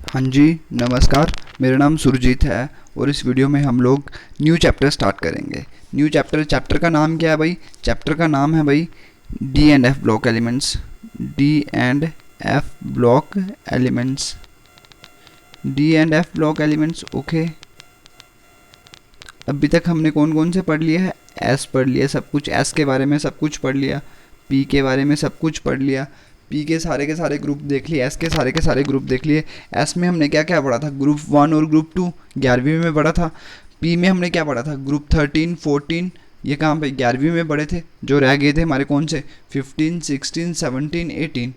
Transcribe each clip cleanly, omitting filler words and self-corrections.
हाँ जी, नमस्कार। मेरा नाम सुरजीत है और इस वीडियो में हम लोग न्यू चैप्टर स्टार्ट करेंगे। न्यू चैप्टर का नाम क्या है भाई? चैप्टर का नाम है भाई D and F block elements. D and F block elements. D and F block elements. Okay, अभी तक हमने कौन कौन से पढ़ लिया है? एस पढ़ लिया सब कुछ, एस के बारे में सब कुछ पढ़ लिया, पी के बारे में सब कुछ पढ़ लिया, पी के सारे ग्रुप देख लिए, एस के सारे ग्रुप देख लिए। एस में हमने क्या क्या पढ़ा था? ग्रुप 1 और ग्रुप 2 11वीं में पढ़ा था। पी में हमने क्या पढ़ा था? ग्रुप 13 14, ये कहाँ पे 11वीं में पढ़े थे। जो रह गए थे हमारे कौन से? 15 16 17 18,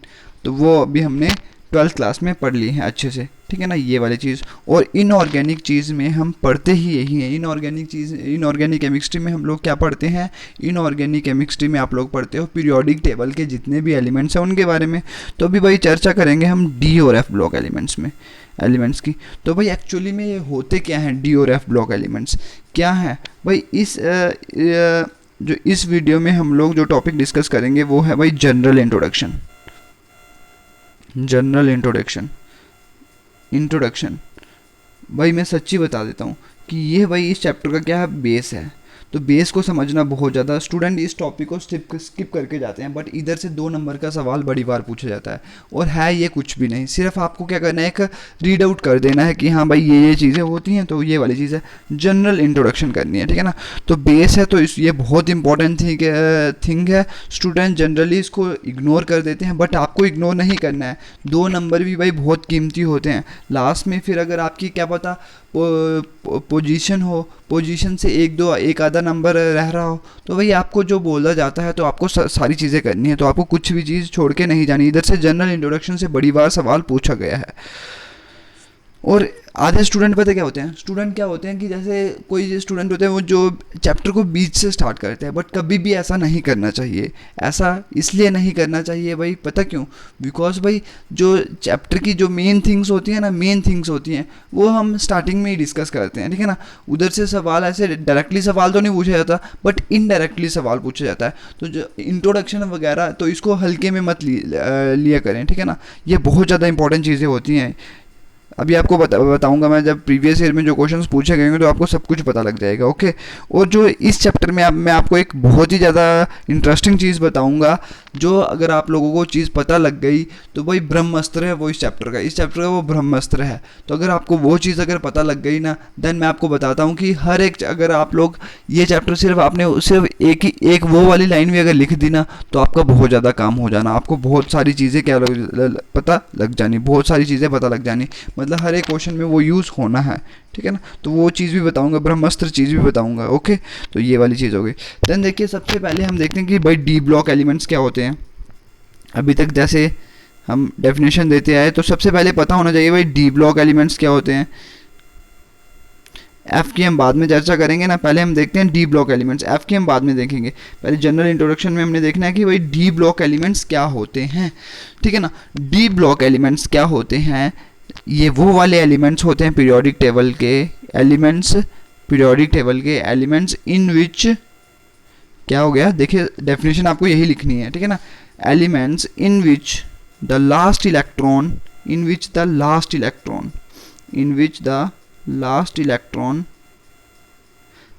तो वो अभी हमने 12th क्लास में पढ़ ली है अच्छे से, ठीक है ना, ये वाली चीज़। और इनऑर्गेनिक चीज़ में हम पढ़ते ही यही है। इनऑर्गेनिक केमिस्ट्री में हम लोग क्या पढ़ते हैं? इनऑर्गेनिक केमिस्ट्री में आप लोग पढ़ते हो पीरियोडिक टेबल के जितने भी एलिमेंट्स हैं उनके बारे में। तो अभी भाई चर्चा करेंगे हम डी और एफ ब्लॉक एलिमेंट्स की। तो भाई एक्चुअली में ये होते क्या हैं? डी और एफ ब्लॉक एलिमेंट्स क्या हैं भाई? जो इस वीडियो में हम लोग जो टॉपिक डिस्कस करेंगे वो है भाई जनरल इंट्रोडक्शन। इंट्रोडक्शन भाई मैं सच्ची बता देता हूँ कि ये भाई इस चैप्टर का क्या है? बेस है। तो बेस को समझना बहुत ज़्यादा, स्टूडेंट इस टॉपिक को स्किप करके जाते हैं, बट इधर से 2 नंबर का सवाल बड़ी बार पूछा जाता है। और है ये कुछ भी नहीं, सिर्फ आपको क्या करना है, एक रीड आउट कर देना है कि हाँ भाई ये चीज़ें होती हैं, तो ये वाली चीज़ है, जनरल इंट्रोडक्शन करनी है, ठीक है ना। तो बेस है, तो ये बहुत इंपॉर्टेंट थिंग है। स्टूडेंट जनरली इसको इग्नोर कर देते हैं, बट आपको इग्नोर नहीं करना है। 2 नंबर भी भाई बहुत कीमती होते हैं लास्ट में। फिर अगर आपकी क्या पता पोजीशन हो, पोजीशन से एक आधा नंबर रह रहा हो, तो भाई आपको जो बोला जाता है तो आपको सारी चीज़ें करनी है, तो आपको कुछ भी चीज़ छोड़ के नहीं जानी। इधर से जनरल इंट्रोडक्शन से बड़ी बार सवाल पूछा गया है। और आधे स्टूडेंट पता क्या होते हैं? स्टूडेंट क्या होते हैं कि जैसे कोई स्टूडेंट होते हैं वो जो चैप्टर को बीच से स्टार्ट करते हैं, बट कभी भी ऐसा नहीं करना चाहिए। ऐसा इसलिए नहीं करना चाहिए भाई, पता क्यों? बिकॉज भाई जो चैप्टर की जो मेन थिंग्स होती हैं वो हम स्टार्टिंग में ही डिस्कस करते हैं, ठीक है ना। उधर से सवाल ऐसे डायरेक्टली सवाल तो नहीं पूछा जाता, बट इनडायरेक्टली सवाल पूछा जाता है। तो जो इंट्रोडक्शन वगैरह, तो इसको हल्के में मत लिया करें, ठीक है ना। ये बहुत ज़्यादा इंपॉर्टेंट चीज़ें होती हैं। अभी आपको बताऊंगा मैं, जब प्रीवियस ईयर में जो क्वेश्चंस पूछे गए होंगे तो आपको सब कुछ पता लग जाएगा। ओके, और जो इस चैप्टर में मैं आपको एक बहुत ही ज़्यादा इंटरेस्टिंग चीज़ बताऊंगा, जो अगर आप लोगों को चीज़ पता लग गई तो भाई ब्रह्मास्त्र है वो इस चैप्टर का वो ब्रह्मास्त्र है। तो अगर आपको वो चीज़ अगर पता लग गई ना, देन मैं आपको बताता हूँ कि हर एक, अगर आप लोग ये चैप्टर सिर्फ एक वो वाली लाइन भी अगर लिख दी ना, तो आपका बहुत ज़्यादा काम हो जाना। आपको बहुत सारी चीज़ें पता लग जानी, बहुत सारी चीज़ें पता लग जानी, मतलब हर एक क्वेश्चन में वो यूज़ होना है, ठीक है ना। तो वो चीज़ भी बताऊंगा, ब्रह्मास्त्र चीज़ भी बताऊंगा। ओके, तो ये वाली चीज़ हो गई। देन देखिए, सबसे पहले हम देखते हैं कि भाई डी ब्लॉक एलिमेंट्स क्या होते हैं। अभी तक जैसे हम डेफिनेशन देते आए, तो सबसे पहले पता होना चाहिए भाई डी ब्लॉक एलिमेंट्स क्या होते हैं। एफ की हम बाद में चर्चा करेंगे ना, पहले हम देखते हैं डी ब्लॉक एलिमेंट्स। एफ की हम बाद में देखेंगे, पहले जनरल इंट्रोडक्शन में हमने देखना है कि भाई डी ब्लॉक एलिमेंट्स क्या होते हैं, ठीक है ना। डी ब्लॉक एलिमेंट्स क्या होते हैं? ये वो वाले एलिमेंट्स होते हैं पीरियोडिक टेबल के एलिमेंट्स इन विच, क्या हो गया, देखिए डेफिनेशन आपको यही लिखनी है, ठीक है ना। Elements in which the last electron,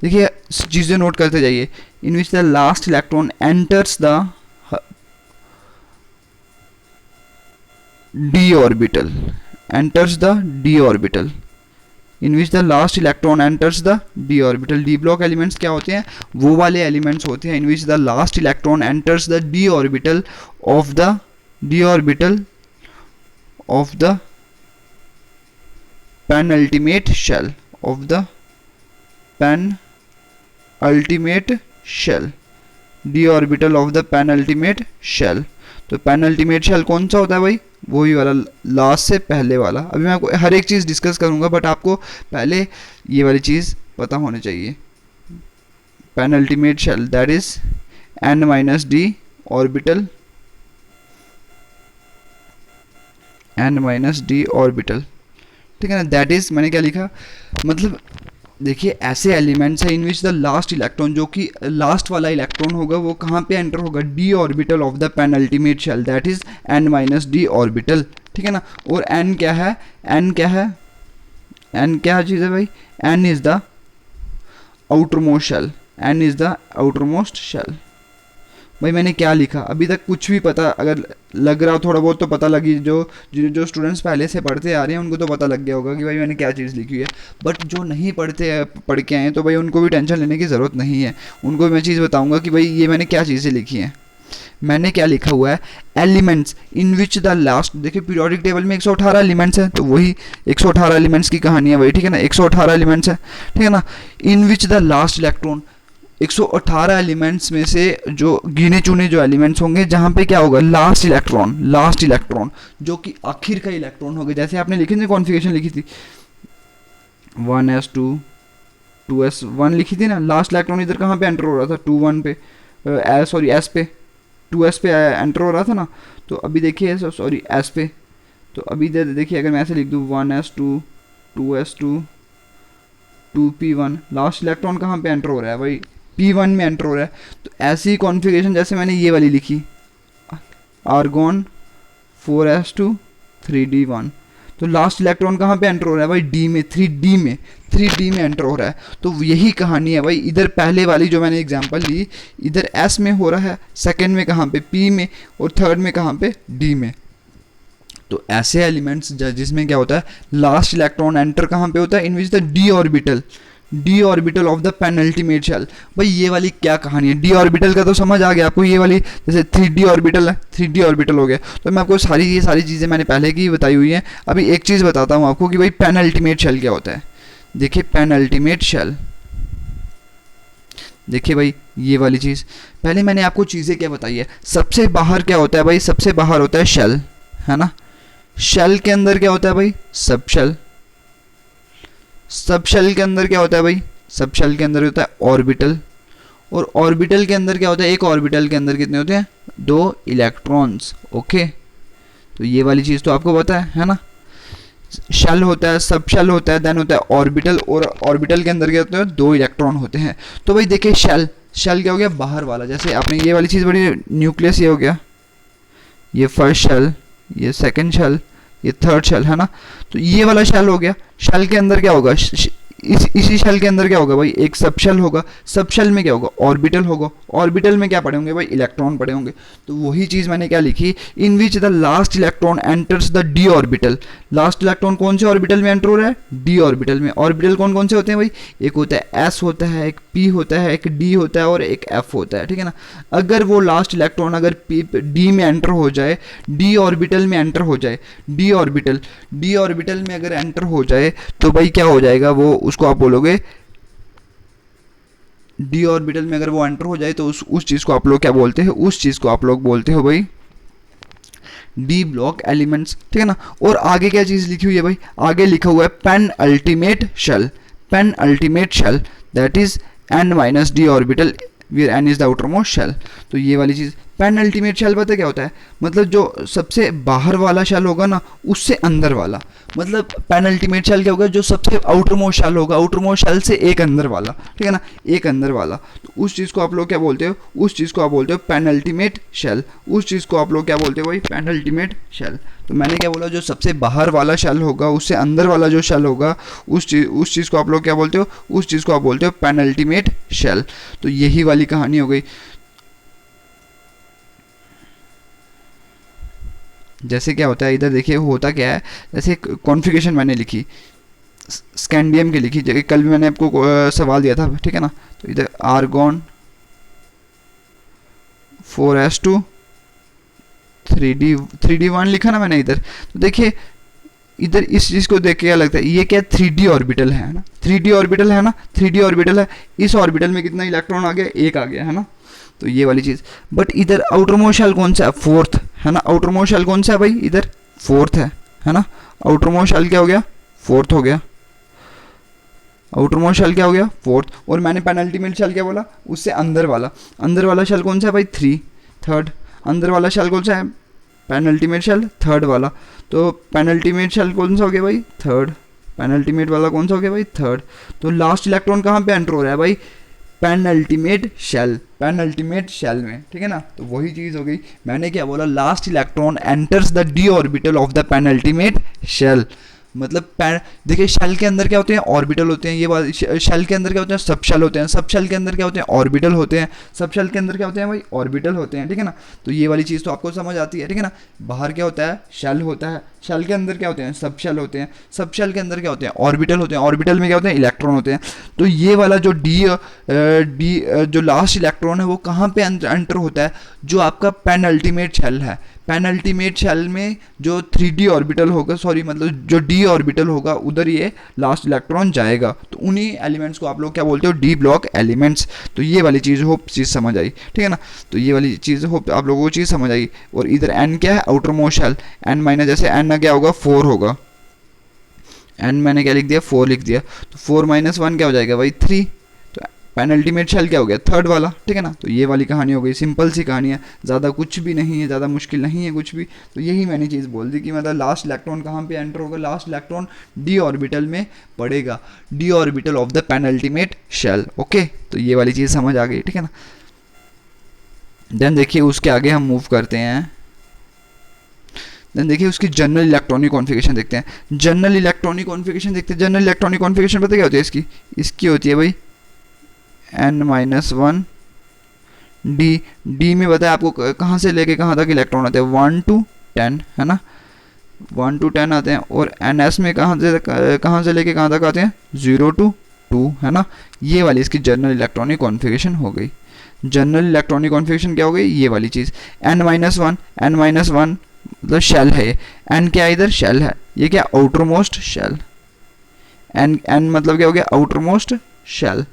देखिए चीज़ें नोट करते जाइए। In which the last electron enters the d orbital, in which the last electron enters the d orbital। d block elements क्या होते हैं? वो वाले elements होते हैं in which the last electron enters the d orbital of the penultimate shell, d orbital of the penultimate shell। तो penultimate shell कौन सा होता है भाई? वही वाला, लास्ट से पहले वाला। अभी मैं आपको हर एक चीज़ डिस्कस करूंगा, बट आपको पहले ये वाली चीज़ पता होनी चाहिए। Penultimate shell that is n-d orbital, ठीक है ना। दैट इज, मैंने क्या लिखा, मतलब देखिए ऐसे एलिमेंट्स है in which the last electron, जो कि लास्ट वाला इलेक्ट्रॉन होगा वो कहाँ पे एंटर होगा? D orbital of the penultimate shell, that is n-d orbital, ठीक है ना। और एन क्या है, एन क्या है, एन क्या चीज़ है भाई, n is the outer most shell, n is the outer most shell. भाई मैंने क्या लिखा, अभी तक कुछ भी पता अगर लग रहा हो थोड़ा बहुत तो पता लगी, जो स्टूडेंट्स पहले से पढ़ते आ रहे हैं उनको तो पता लग गया होगा कि भाई मैंने क्या चीज़ लिखी है। बट जो नहीं पढ़ के आए हैं तो भाई उनको भी टेंशन लेने की ज़रूरत नहीं है, उनको भी मैं चीज़ बताऊंगा कि भाई ये मैंने क्या चीज़ें लिखी हैं। मैंने क्या लिखा हुआ है, elements in which the last, देखिए पीरियोडिक टेबल में 118 एलिमेंट्स हैं, तो वही 118 एलिमेंट्स की कहानी है भाई, ठीक है ना, 118 एलिमेंट्स है, ठीक है ना। In which the last electron, 118 elements में से जो गिने चुने जो एलिमेंट्स होंगे जहाँ पे क्या होगा, लास्ट इलेक्ट्रॉन, लास्ट इलेक्ट्रॉन जो कि आखिर का इलेक्ट्रॉन होगा, जैसे आपने लिखी थी कॉन्फ़िगरेशन लिखी थी 1s2 2s1 लिखी थी ना, लास्ट इलेक्ट्रॉन इधर कहाँ पे एंटर हो रहा था, 2 1 पे, सॉरी एस पे, 2s पे एंटर हो रहा था ना। तो अभी देखिए सॉरी एस पे, तो अभी देखिए अगर मैं ऐसे लिख दूँ 1s2 2s2 2p1, last electron कहाँ पे एंटर हो रहा है भाई, p1 में एंटर हो रहा है। तो ऐसी कॉन्फ़िगरेशन जैसे मैंने ये वाली लिखी, आर्गॉन 4s2 3d1, तो लास्ट इलेक्ट्रॉन कहाँ पे एंटर हो रहा है भाई, डी में, 3d में एंटर हो रहा है। तो यही कहानी है भाई, इधर पहले वाली जो मैंने एग्जांपल ली, इधर s में हो रहा है, सेकंड में कहाँ पे p में, और थर्ड में कहाँ पे d में। तो ऐसे एलिमेंट्स जिसमें क्या होता है, लास्ट इलेक्ट्रॉन एंटर कहाँ पे होता है, in which the d orbital of the penultimate shell. भाई ये वाली क्या कहानी है, डी ऑर्बिटल का तो समझ आ गया आपको, ये वाली जैसे 3d ऑर्बिटल है, 3d ऑर्बिटल हो गया। तो मैं आपको ये सारी चीज़ें मैंने पहले की बताई हुई हैं। अभी एक चीज़ बताता हूँ आपको कि भाई पेनल्टीमेट शेल क्या होता है। देखिए पेनल्टीमेट शेल, देखिए भाई ये वाली चीज़, पहले मैंने आपको चीज़ें क्या बताई है, सबसे बाहर क्या होता है भाई, सबसे बाहर होता है शेल, है ना। शेल के अंदर क्या होता है भाई, सब शेल, सब शेल के अंदर क्या होता है भाई, सब शेल के अंदर होता है ऑर्बिटल, और ऑर्बिटल के अंदर क्या होता है, एक ऑर्बिटल के अंदर कितने होते हैं, 2 इलेक्ट्रॉन्स। ओके, तो ये वाली चीज़ तो आपको पता है ना। शेल होता है, सब शेल होता है, देन होता है ऑर्बिटल, और ऑर्बिटल के अंदर क्या होते हैं, 2 इलेक्ट्रॉन होते हैं। तो भाई देखिए शेल, शेल क्या हो गया, बाहर वाला, जैसे आपने ये वाली चीज़ बड़ी, न्यूक्लियस ये हो गया, ये फर्स्ट शेल, ये सेकंड शेल, ये थर्ड शेल, है ना। तो ये वाला शेल हो गया, शेल के अंदर क्या होगा, इसी शेल के अंदर क्या होगा भाई, एक सब शेल होगा, सब शेल में क्या होगा, ऑर्बिटल होगा, ऑर्बिटल में क्या पड़े होंगे भाई, इलेक्ट्रॉन पड़े होंगे। तो वही चीज़ मैंने क्या लिखी, in which the last electron enters the d orbital. Last electron कौन से ऑर्बिटल में एंटर हो रहा है, डी ऑर्बिटल में। ऑर्बिटल कौन कौन से होते हैं भाई, एक होता है एस होता है, एक पी होता है, एक डी होता है, और एक एफ होता है, ठीक है ना। अगर वो लास्ट इलेक्ट्रॉन अगर डी में एंटर हो जाए, डी ऑर्बिटल में एंटर हो जाए, डी ऑर्बिटल में अगर एंटर हो जाए तो भाई क्या हो जाएगा, वो उसको आप बोलोगे, डी ऑर्बिटल में अगर वो एंटर हो जाए तो उस चीज़ को आप लोग क्या बोलते हैं, उस चीज़ को आप लोग बोलते हो भाई डी ब्लॉक एलिमेंट्स, ठीक है ना। और आगे क्या चीज़ लिखी हुई है भाई, आगे लिखा हुआ है penultimate shell, penultimate shell that is n minus d orbital where n is the outer most shell. तो ये वाली चीज़ पेन अल्टीमेट शेल पता क्या होता है, मतलब जो सबसे बाहर वाला शेल होगा ना, उससे अंदर वाला, मतलब पेन अल्टीमेट शेल क्या होगा, जो सबसे आउटर मोस्ट शेल होगा, आउटर मोस्ट शेल से एक अंदर वाला, ठीक है ना, एक अंदर वाला। तो उस चीज़ को आप लोग क्या बोलते हो, उस चीज़ को आप बोलते हो पेन अल्टीमेट शेल, उस चीज़ को आप लोग क्या बोलते हो भाई, पेन अल्टीमेट शेल। तो मैंने क्या बोला, जो सबसे बाहर वाला शेल होगा, उससे अंदर वाला जो शेल होगा, उस चीज़ को आप लोग क्या बोलते हो, उस चीज़ को आप बोलते हो पेन अल्टीमेट शेल। तो यही वाली कहानी हो गई। जैसे क्या होता है, इधर देखिए होता क्या है, जैसे कॉन्फ़िगरेशन मैंने लिखी स्कैंडियम की लिखी, जैसे कल भी मैंने आपको सवाल दिया था, ठीक है ना। तो इधर आर्गॉन 4s2 3d1 लिखा ना मैंने इधर। तो देखिए इधर इस चीज़ को देख के क्या लगता है, ये क्या 3d ऑर्बिटल है ना, 3d ऑर्बिटल है ना, 3d ऑर्बिटल है, इस ऑर्बिटल में कितना इलेक्ट्रॉन आ गया, एक आ गया, है ना। तो ये वाली चीज़, बट इधर आउटर मोस्ट शेल कौन सा है, फोर्थ, है ना। आउटर मोस्ट शेल कौन सा है भाई, इधर फोर्थ है ना। आउटर मोस्ट शेल क्या हो गया, फोर्थ हो गया, आउटर मोस्ट शेल क्या हो गया, फोर्थ। और मैंने पेनल्टीमेट शेल क्या बोला, उससे अंदर वाला शेल कौन सा है भाई, थर्ड। अंदर वाला शेल कौन सा है, पेनल्टीमेट शेल थर्ड वाला। तो पेनल्टीमेट शेल कौन सा हो गया भाई, थर्ड। पेनल्टीमेट वाला कौन सा हो गया भाई, थर्ड। तो लास्ट इलेक्ट्रॉन कहाँ पे एंटर हो रहा है भाई, पेनल्टीमेट शेल, पेनल्टीमेट शेल में, ठीक है ना। तो वही चीज़ हो गई, मैंने क्या बोला, last electron enters the d orbital of the penultimate shell. मतलब देखिए शेल के अंदर क्या होते हैं, ऑर्बिटल होते हैं। ये बात, शेल के अंदर क्या होते हैं, सब शेल होते हैं। सब शेल के अंदर क्या होते हैं, ऑर्बिटल होते हैं। सब शेल के अंदर क्या होते हैं भाई, ऑर्बिटल होते हैं, ठीक है ना। तो ये वाली चीज़ तो आपको समझ आती है, ठीक है ना। बाहर क्या होता है, शेल होता है। शेल के अंदर क्या होते हैं, सब शेल होते हैं। सब शेल के अंदर क्या होते हैं, ऑर्बिटल होते हैं। ऑर्बिटल में क्या होते हैं, इलेक्ट्रॉन होते हैं। तो ये वाला जो जो लास्ट इलेक्ट्रॉन है वो कहाँ पे एंटर होता है, जो आपका पेनल्टीमेट शेल है। पेनल्टीमेट शेल में जो 3d ऑर्बिटल होगा, सॉरी मतलब जो d ऑर्बिटल होगा, उधर ये लास्ट इलेक्ट्रॉन जाएगा। तो उन्हीं एलिमेंट्स को आप लोग क्या बोलते हो, डी ब्लॉक एलिमेंट्स। तो ये वाली चीज़ होप चीज़ समझ आई, ठीक है ना। तो ये वाली चीज़ होप आप लोगों को चीज़ समझ आई। और इधर n क्या है, outer most shell. n minus, जैसे n क्या होगा, 4 होगा। n मैंने क्या लिख दिया, 4 लिख दिया। तो 4 माइनस 1 क्या हो जाएगा भाई, 3। पेनल्टीमेट शेल क्या हो गया, थर्ड वाला, ठीक है ना। तो ये वाली कहानी हो गई, सिंपल सी कहानी है, ज़्यादा कुछ भी नहीं है, ज़्यादा मुश्किल नहीं है कुछ भी। तो यही मैंने चीज़ बोल दी कि मतलब लास्ट इलेक्ट्रॉन कहाँ पे एंटर होगा, लास्ट इलेक्ट्रॉन डी ऑर्बिटल में पड़ेगा, d orbital of the penultimate shell. Okay, तो ये वाली चीज़ समझ आ गई, ठीक है ना। देन देखिए उसके आगे हम मूव करते हैं। देन देखिए उसकी जनरल इलेक्ट्रॉनिक कॉन्फ़िगरेशन देखते हैं। जनरल इलेक्ट्रॉनिक कॉन्फ़िगरेशन देखते हैं। जनरल इलेक्ट्रॉनिक कॉन्फ़िगरेशन पता क्या होती है इसकी, इसकी होती है भाई n-1 डी। डी में बताया आपको कहाँ से लेके कहाँ तक इलेक्ट्रॉन आते हैं, 1 to 10, है ना, 1 to 10 आते हैं। और ns में कहाँ से लेके कहाँ तक आते हैं, 0 to 2, है ना। ये वाली इसकी जनरल इलेक्ट्रॉनिक कॉन्फ़िगरेशन हो गई। जनरल इलेक्ट्रॉनिक कॉन्फ़िगरेशन क्या हो गई, ये वाली चीज़। n-1 मतलब शेल है ये। n क्या इधर, शेल है। ये क्या, आउटर मोस्ट शेल। n मतलब क्या हो गया, आउटर मोस्ट शेल।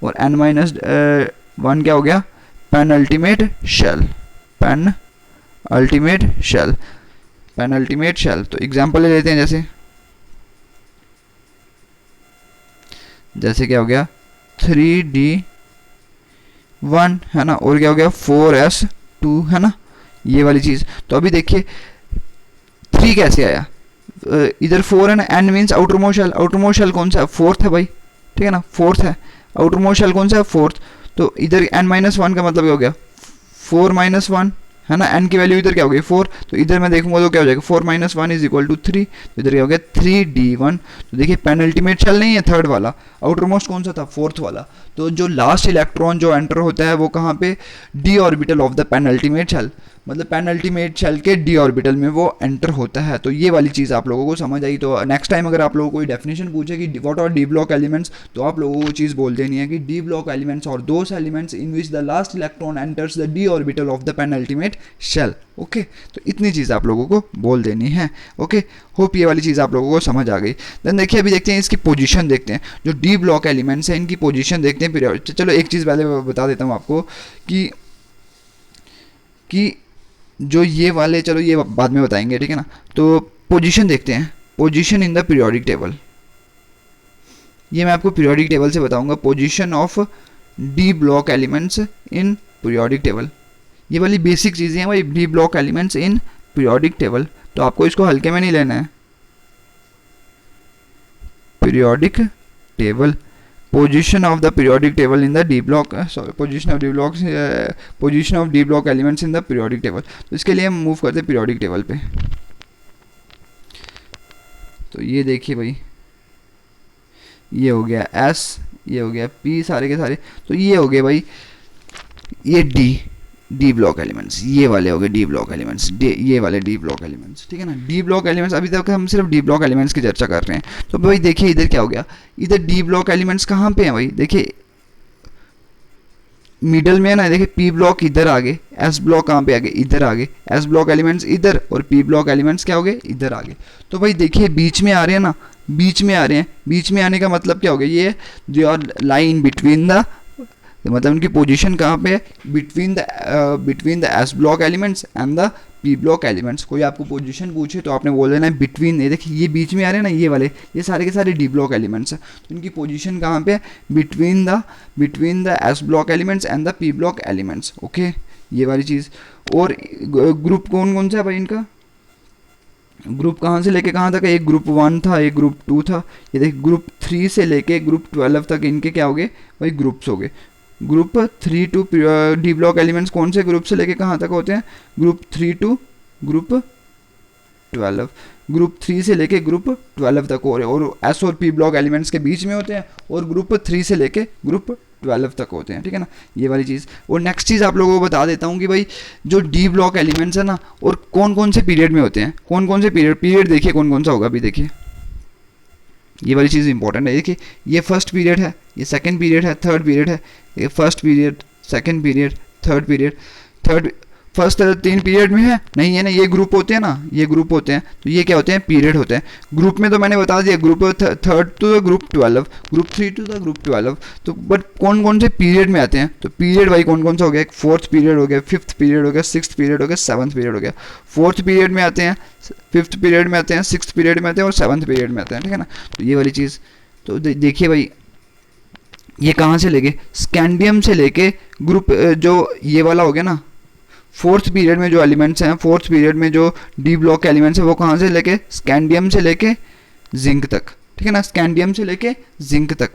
और n-1 क्या हो गया, penultimate shell. Penultimate shell, penultimate shell. तो एग्जांपल ले लेते हैं, जैसे क्या हो गया 3d1, है ना। और क्या हो गया 4s2, है ना, ये वाली चीज़। तो अभी देखिए 3 कैसे आया, इधर 4 है ना, n means outer most shell. Outer most shell कौन सा है, 4th है भाई, ठीक है ना, 4th है। आउटर मोस्ट शेल कौन सा है, 4th। तो इधर n-1 का मतलब क्या हो गया, 4 - 1, है ना। n की वैल्यू इधर क्या हो गई, 4। तो इधर मैं देखूंगा तो क्या हो जाएगा, 4 - 1 = 3। तो इधर क्या हो गया 3d1। तो देखिए पेनल्टीमेट शेल नहीं है थर्ड वाला, आउटर मोस्ट कौन सा था, 4th वाला। तो जो लास्ट इलेक्ट्रॉन जो एंटर होता है वो कहाँ पे, d orbital of the penultimate shell. मतलब पेनल्टीमेट शेल के डी ऑर्बिटल में वो एंटर होता है। तो ये वाली चीज़ आप लोगों को समझ आई। तो नेक्स्ट टाइम अगर आप लोगों को कोई डेफिनेशन पूछे कि what R D block elements, तो आप लोगों को चीज़ बोल देनी है कि डी ब्लॉक एलिमेंट्स और those elements in which the last electron enters the d orbital of the penultimate shell. Okay, तो इतनी चीज़ आप लोगों को बोल देनी है। ओके, होप ये वाली चीज़ आप लोगों को समझ आ गई। देन देखिए अभी देखते हैं इसकी पोजीशन देखते हैं। जो डी ब्लॉक एलिमेंट्स हैं इनकी पोजीशन देखते हैं पीरियड। चलो एक चीज़ पहले बता देता हूँ आपको कि जो ये वाले, चलो ये बाद में बताएंगे, ठीक है ना। तो पोजीशन देखते हैं, position in the periodic table. ये मैं आपको पीरियोडिक टेबल से बताऊंगा, position of D block elements in periodic table. ये वाली बेसिक चीज़ें हैं भाई, D block elements in periodic table. तो आपको इसको हल्के में नहीं लेना है। Periodic table, position of the periodic table in the d block, position of d blocks, position of d block elements in the periodic table। तो इसके लिए हम मूव करते हैं periodic table पे। तो ये देखिए भाई, ये हो गया S, ये हो गया P, सारे के सारे। तो ये हो गए भाई, ये डी ब्लॉक एलिमेंट्स, ये वाले हो गए डी ब्लॉक एलिमेंट्स, ये वाले डी ब्लॉक एलिमेंट्स, ठीक है ना। डी ब्लॉक एलिमेंट्स, अभी तक हम सिर्फ डी ब्लॉक एलिमेंट्स की चर्चा कर रहे हैं। तो भाई देखिए इधर क्या हो गया, इधर डी ब्लॉक एलिमेंट्स कहाँ पे हैं भाई, देखिए मिडल में है ना। देखिए पी ब्लॉक इधर आ गए, एस ब्लॉक कहाँ पे आ गए, इधर आ गए। एस ब्लॉक एलिमेंट्स इधर और पी ब्लॉक एलिमेंट्स क्या हो गए, इधर आ गए। तो भाई देखिए बीच में आ रहे हैं ना, बीच में आ रहे हैं। बीच में आने का मतलब क्या हो गया, ये जो आर लाइन बिटवीन द, मतलब उनकी पोजीशन कहाँ पे है, between the S block elements and the P block elements. कोई आपको पोजीशन पूछे तो आपने बोल देना है बिटवीन। ये देखिए ये बीच में आ रहे हैं ना, ये वाले, ये सारे के सारे डी ब्लॉक एलिमेंट्स हैं। तो इनकी पोजीशन कहाँ पे है, between the S block elements and the P block elements. Okay, ये वाली चीज़। और ग्रुप कौन कौन सा है भाई इनका, ग्रुप कहाँ से लेके कहाँ तक है, एक ग्रुप 1 था, एक ग्रुप 2 था। ये देखिए ग्रुप 3 से लेके ग्रुप 12 तक इनके क्या हो गए भाई, ग्रुप्स हो गए। Group 3 to d block elements कौन से ग्रुप से लेके कहाँ तक होते हैं, ग्रुप 3 टू ग्रुप 12, ग्रुप 3 से लेके ग्रुप 12 तक हो रहे हैं, और एस और पी ब्लॉक एलिमेंट्स के बीच में होते हैं, और ग्रुप 3 से लेके ग्रुप 12 तक होते हैं, ठीक है ना, ये वाली चीज़। और नेक्स्ट चीज़ आप लोगों को बता देता हूँ कि भाई जो डी ब्लॉक एलिमेंट्स है ना, और कौन कौन से पीरियड में होते हैं, कौन कौन से पीरियड देखिए कौन कौन सा होगा, अभी देखिए ये वाली चीज़ इंपॉर्टेंट है। देखिए ये फर्स्ट पीरियड है, ये सेकंड पीरियड है, थर्ड पीरियड है, ये first period, second period, third period, third first 3 period में है नहीं है ना, ये ग्रुप होते हैं ना, ये ग्रुप होते हैं, तो ये क्या होते हैं, पीरियड होते हैं। ग्रुप में तो मैंने बता दिया, group 3 to the group 12, group 3 to the group 12, तो बट कौन कौन से पीरियड में आते हैं, तो पीरियड भाई कौन कौन सा हो गया, एक फोर्थ पीरियड हो गया, फिफ्थ पीरियड हो गया, सिक्स्थ पीरियड हो गया, सेवन्थ पीरियड हो गया। फोर्थ पीरियड में आते हैं, फिफ्थ पीरियड में आते हैं, सिक्स्थ पीरियड में आते हैं, और सेवन्थ पीरियड में आते हैं, ठीक है ना, तो ये वाली चीज़। तो देखिए भाई ये कहाँ से लेके, स्कैंडियम से लेके ग्रुप जो ये वाला हो गया ना, फोर्थ पीरियड में जो एलिमेंट्स हैं, फोर्थ पीरियड में जो डी ब्लॉक एलिमेंट्स हैं, वो कहाँ से लेके, स्कैंडियम से लेके जिंक तक, ठीक है ना, स्कैंडियम से लेके जिंक तक।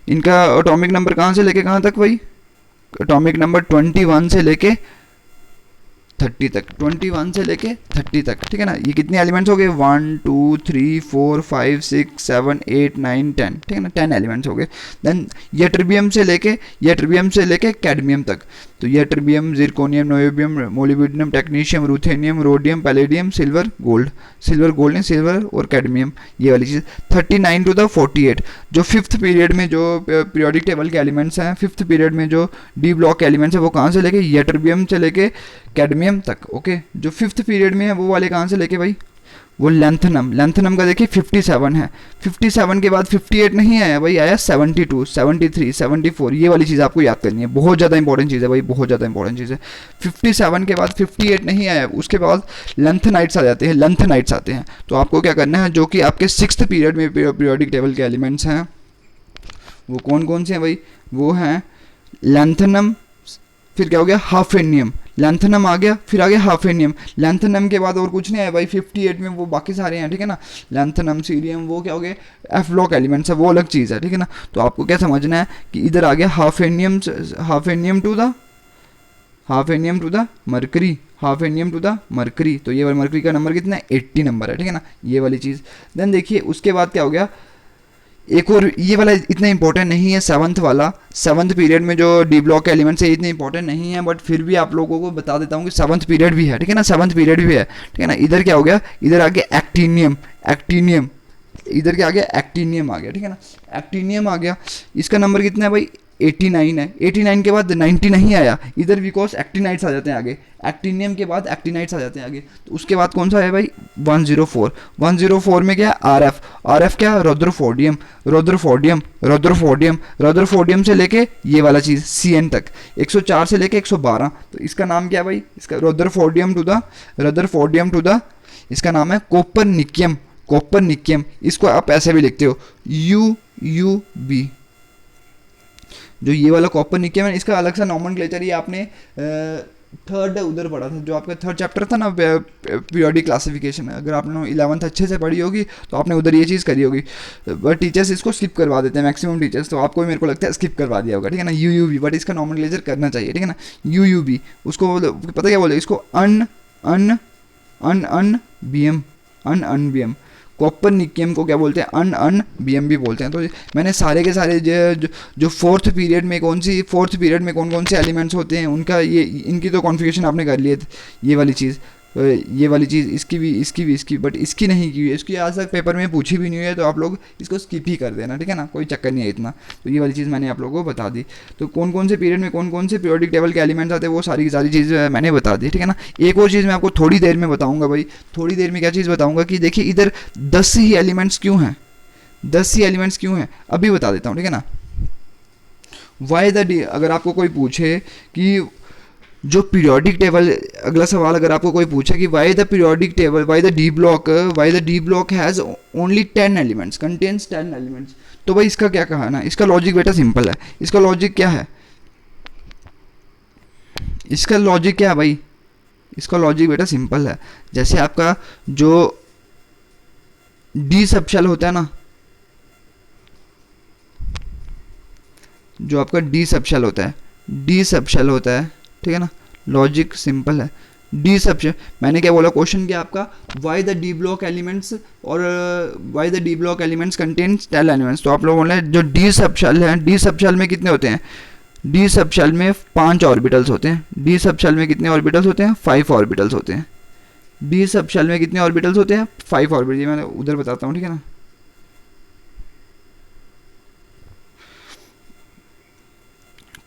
इनका एटॉमिक नंबर कहाँ से लेके कहाँ तक भाई, एटॉमिक नंबर 21 से लेके 30 तक, 21 से लेके 30 तक, ठीक है ना। ये कितने एलिमेंट्स हो गए, 1 2 3 4 5 6 7 8 9 10, ठीक है ना, 10 एलिमेंट्स हो गए। देन यट्रिबियम से लेके कैडमियम तक, तो ytterbium, zirconium, niobium, molybdenum, technetium, ruthenium, rhodium, palladium, silver gold नहीं, सिल्वर और कैडमियम, ये वाली चीज़। 39 टू द 48, जो फिफ्थ पीरियड में जो पीरियोडिक टेबल के एलिमेंट्स हैं, फिफ्थ पीरियड में जो डी ब्लॉक के एलिमेंट्स हैं, वो कहाँ से लेके, यट्रिबियम से लेके कैडमियम तक, ओके। जो फिफ्थ पीरियड में है वो वाले कहाँ से लेके भाई, वो लेंथनम का देखिए 57 है, 57 के बाद 58 नहीं आया भाई, आया 72 73 74, ये वाली चीज़ आपको याद करनी है, बहुत ज़्यादा इंपॉर्टेंट चीज़ है भाई, बहुत ज़्यादा इंपॉर्टेंट चीज़ है। 57 के बाद 58 नहीं आया, उसके बाद लेंथनाइट्स आ जाते हैं, लेंथनाइट्स आते हैं। तो आपको क्या करना है, जो कि आपके सिक्स्थ पीरियड में पीरियोडिक टेबल के एलिमेंट्स हैं, वो कौन कौन से हैं भाई, वो हैं लेंथनम, फिर क्या हो गया, हाफेनियम, लैंथनम आ गया, फिर आ गया हाफेनियम। लैंथनम के बाद और कुछ नहीं है भाई, 58 में वो बाकी सारे हैं, ठीक है ना। लैंथनम, सीरियम, वो क्या हो गए, एफ ब्लॉक एलिमेंट्स है, वो अलग चीज़ है, ठीक है ना। तो आपको क्या समझना है कि इधर आ गया हाफेनियम टू द मरकरी, तो ये वाला मरकरी का नंबर कितना है, 80 नंबर है, ठीक है ना, ये वाली चीज़। देन देखिए उसके बाद क्या हो गया, एक और ये वाला इतना इंपॉर्टेंट नहीं है, सेवन्थ पीरियड में जो डी ब्लॉक के एलिमेंट्स है इतने इंपॉर्टेंट नहीं है, बट फिर भी आप लोगों को बता देता हूँ कि सेवन्थ पीरियड भी है, ठीक है ना, सेवन्थ पीरियड भी है, ठीक है ना। इधर क्या हो गया, इधर आ गया एक्टीनियम, इधर क्या आ गया, एक्टीनियम आ गया, ठीक है ना, एक्टीनियम आ गया। इसका नंबर कितना है भाई, 89 है। 89 के बाद 90 नहीं आया इधर, बिकॉज एक्टिनाइट्स आ जाते हैं आगे, एक्टीनियम के बाद एक्टिनाइट्स आ जाते हैं आगे। तो उसके बाद कौन सा है भाई, 104 में क्या है, आरएफ क्या, रोद्रफोर्डियम से लेके ये वाला चीज़ CN तक, 104 से लेके 112। तो इसका नाम क्या है भाई, इसका रोद्रफोर्डियम टू द इसका नाम है कोपरनिकियम। इसको आप ऐसे भी लिखते हो UUB। जो ये वाला कोपरनिकियम है, इसका अलग सा नॉमेनक्लेचर, ये आपने थर्ड उधर पढ़ा था, जो आपका थर्ड चैप्टर था ना, पीरियोडिक क्लासिफिकेशन। अगर आपने 11th अच्छे से पढ़ी होगी तो आपने उधर ये चीज़ करी होगी, बट टीचर्स इसको स्किप करवा देते हैं, मैक्सिमम टीचर्स, तो आपको मेरे को लगता है स्किप करवा दिया होगा, ठीक है ना। UUB, बट इसका नॉमेनक्लेचर करना चाहिए, ठीक है ना, UUB। उसको पता क्या बोले, इसको अन कॉपरनिकियम को क्या बोलते हैं, अन भी बोलते हैं। तो मैंने सारे के सारे जो फोर्थ पीरियड में कौन कौन से एलिमेंट्स होते हैं उनका ये इनकी तो कॉन्फ़िगरेशन आपने कर लिए, ये वाली चीज़, इसकी भी, बट इसकी नहीं की हुई है, इसकी आज तक पेपर में पूछी भी नहीं हुई है, तो आप लोग इसको स्किप ही कर देना, ठीक है ना, कोई चक्कर नहीं है इतना। तो ये वाली चीज़ मैंने आप लोगों को बता दी। तो कौन कौन से पीरियड में कौन कौन से पीरियोडिक टेबल के एलिमेंट्स आते हैं, वो सारी की सारी चीज़ मैंने बता दी, ठीक है ना। एक और चीज़ मैं आपको थोड़ी देर में बताऊँगा भाई, थोड़ी देर में क्या चीज़ बताऊँगा कि देखिए इधर 10 ही एलिमेंट्स क्यों हैं, अभी बता देता हूँ, ठीक है ना। अगर आपको कोई पूछे कि जो पीरियोडिक टेबल, अगला सवाल अगर आपको कोई पूछे कि Y the d block has only 10 elements, contains 10 elements, तो भाई इसका क्या कहा ना, इसका लॉजिक बेटा सिंपल है। इसका लॉजिक क्या है, भाई, इसका लॉजिक बेटा सिंपल है। जैसे आपका जो डी सबशेल होता है ना, जो आपका डी सबशेल होता है, डी सब शेल होता है, ठीक है ना, लॉजिक सिंपल है। डी सब शेल, मैंने क्या बोला, क्वेश्चन क्या आपका, why the d block elements और why the d block elements contains 10 elements. तो आप लोग बोल रहे हैं जो डी सब शेल है, डी सब शेल में कितने होते हैं, डी सब शेल में 5 ऑर्बिटल्स होते हैं। डी सब शेल में कितने ऑर्बिटल्स होते हैं, 5 ऑर्बिटल्स होते हैं। डी सब शेल में कितने ऑर्बिटल्स होते हैं, 5 ऑर्बिटल। ये मैं उधर बताता हूँ, ठीक है ना।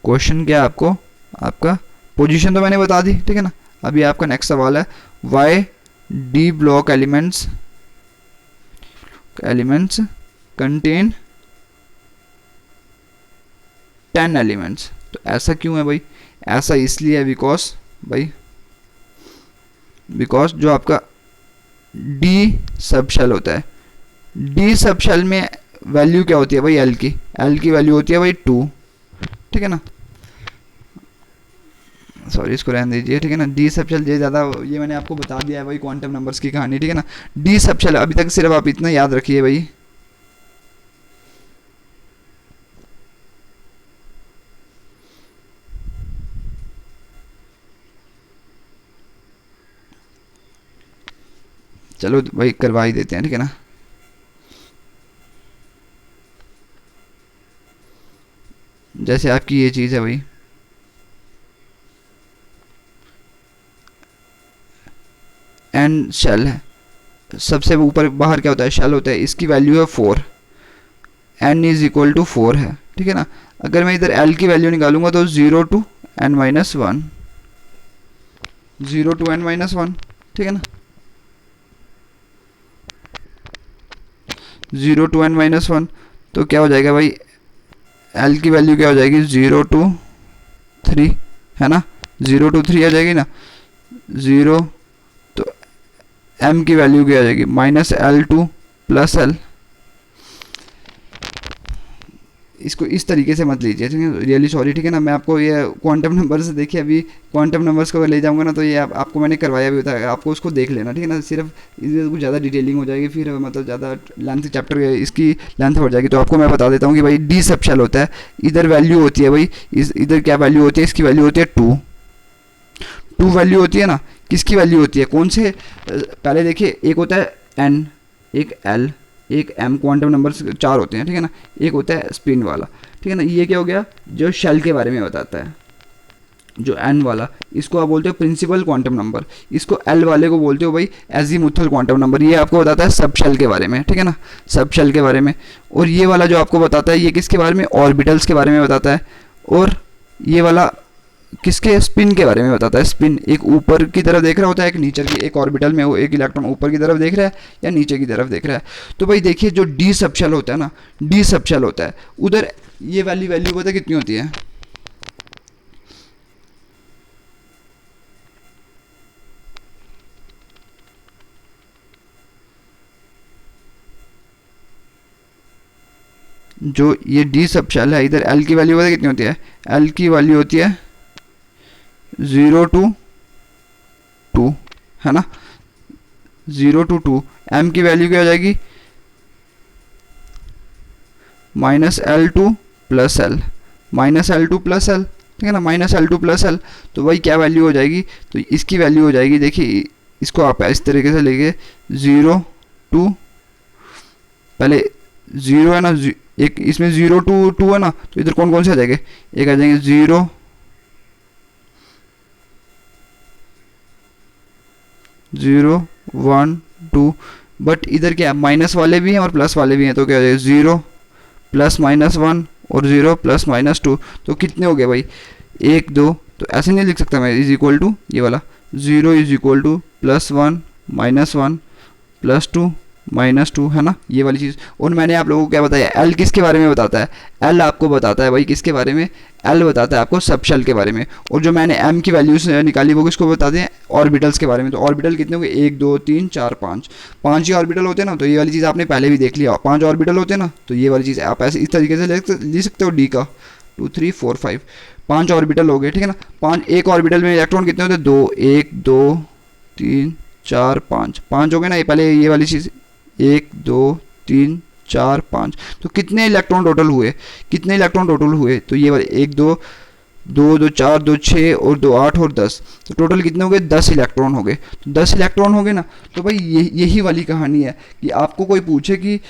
क्वेश्चन क्या है आपको, आपका पोजीशन तो मैंने बता दी, ठीक है ना। अभी आपका नेक्स्ट सवाल है, why d block elements contain 10 elements. तो ऐसा क्यों है भाई, ऐसा इसलिए है बिकॉज जो आपका डी सब शेल होता है, डी सब शेल में वैल्यू क्या होती है भाई, एल की वैल्यू होती है भाई 2, ठीक है ना। सॉरी, इसको रहने दीजिए, ठीक है ना। डी सब शेल ये ज़्यादा, ये मैंने आपको बता दिया है भाई क्वांटम नंबर्स की कहानी, ठीक है ना। डी सब शेल अभी तक सिर्फ आप इतना याद रखिए भाई, चलो भाई करवा ही देते हैं, ठीक है ना। जैसे आपकी ये चीज़ है भाई, एन शेल है, सबसे ऊपर बाहर क्या होता है, शेल होता है, इसकी वैल्यू है 4, एन इज इक्वल टू 4 है, ठीक है ना। अगर मैं इधर एल की वैल्यू निकालूंगा तो 0 to n minus 1, 0 to n minus 1, ठीक है ना। 0 to n माइनस 1, तो क्या हो जाएगा भाई, एल की वैल्यू क्या हो जाएगी, 0 to 3, है ना, 0 to 3 आ जाएगी ना, 0, तो m की वैल्यू क्या आ जाएगी, माइनस L2 प्लस L। इसको इस तरीके से मत लीजिए, ठीक है, रियली सॉरी, ठीक है ना। मैं आपको ये क्वांटम नंबर से, देखिए अभी क्वांटम नंबर्स को ले जाऊंगा ना, तो ये आपको मैंने करवाया भी होता है, आपको उसको देख लेना, ठीक है ना। सिर्फ इसमें कुछ ज़्यादा डिटेलिंग हो जाएगी, फिर मतलब ज़्यादा लेंथ चैप्टर इसकी लेंथ बढ़ जाएगी। तो आपको मैं बता देता हूँ कि भाई डी सब शेल होता है, इधर वैल्यू होती है भाई, इधर क्या वैल्यू होती है, इसकी वैल्यू होती है 2 वैल्यू होती है ना। किसकी वैल्यू होती है, कौन से, पहले देखिए, एक होता है n, एक l, एक m, क्वांटम नंबर 4 होते हैं, ठीक है ना। एक होता है स्पिन वाला, ठीक है ना। ये क्या हो गया, जो शेल के बारे में बताता है, जो n वाला, इसको आप बोलते हो प्रिंसिपल क्वांटम नंबर, इसको l वाले को बोलते हो भाई एजीमुथल क्वांटम नंबर। ये आपको बताता है सब शेल के बारे में, ठीक है ना, सब शेल के बारे में। और ये वाला जो आपको बताता है, ये किसके बारे में, ऑर्बिटल्स के बारे में बताता है। और ये वाला किसके, स्पिन के बारे में बताता है। स्पिन एक ऊपर की तरफ देख रहा होता है, एक नीचे की, एक ऑर्बिटल में वो एक इलेक्ट्रॉन ऊपर की तरफ देख रहा है या नीचे की तरफ देख रहा है। तो भाई देखिए, जो डी सब शेल होता है ना, डी सब शेल होता है, उधर ये वाली वैल्यू पता है कितनी होती है, जो ये डी सब शेल है, इधर एल की वैल्यू पता है कितनी होती है, एल की वैल्यू होती है 0 to 2, है ना, 0 to 2। m की वैल्यू क्या हो जाएगी, minus L2 plus L, minus L2 plus L, ठीक है ना, माइनस L2 प्लस L। तो भाई क्या वैल्यू हो जाएगी, तो इसकी वैल्यू हो जाएगी, देखिए इसको आप इस तरीके से लेके 0 to, पहले 0 है ना, एक इसमें 0 to 2 है ना, तो इधर कौन कौन से आ जाएंगे, एक आ जाएंगे 0, 0, 1, 2, बट इधर क्या माइनस वाले भी हैं और प्लस वाले भी हैं, तो क्या हो जाएगा 0 प्लस माइनस 1 और 0 प्लस माइनस 2। तो कितने हो गए भाई, 1, 2। तो ऐसे नहीं लिख सकता मैं, इज इक्वल टू ये वाला 0 is equal two plus 1 minus 1 plus 2 minus 2, है ना, ये वाली चीज़। और मैंने आप लोगों को क्या बताया, एल किसके बारे में बताता है, एल आपको बताता है भाई किसके बारे में, एल बताता है आपको सब शेल के बारे में। और जो मैंने एम की वैल्यूज निकाली वो किसको बताते हैं, ऑर्बिटल्स के बारे में। तो ऑर्बिटल कितने हो गए, 1, 2, 3, 4, 5 ही ऑर्बिटल होते हैं ना। तो ये वाली चीज़ आपने पहले भी देख लिया, 5 ऑर्बिटल होते हैं ना। तो ये वाली चीज़ आप ऐसे इस तरीके से लिख सकते हो, डी का 2, 3, 4, 5, 5 ऑर्बिटल हो गए, ठीक है ना। 5, एक ऑर्बिटल में इलेक्ट्रॉन कितने होते हैं, 2, 1, 2, 3, 4, 5 हो गए ना। ये पहले ये वाली चीज़ 1, 2, 3, 4, 5, तो कितने इलेक्ट्रॉन टोटल हुए, कितने इलेक्ट्रॉन टोटल हुए, तो ये वाले 1, 2, दो, दो चार, दो छः और दो आठ और 10, तो टोटल कितने हो गए? 10 इलेक्ट्रॉन हो गए। तो 10 इलेक्ट्रॉन हो गए ना, तो भाई यही वाली कहानी है कि आपको कोई पूछे कि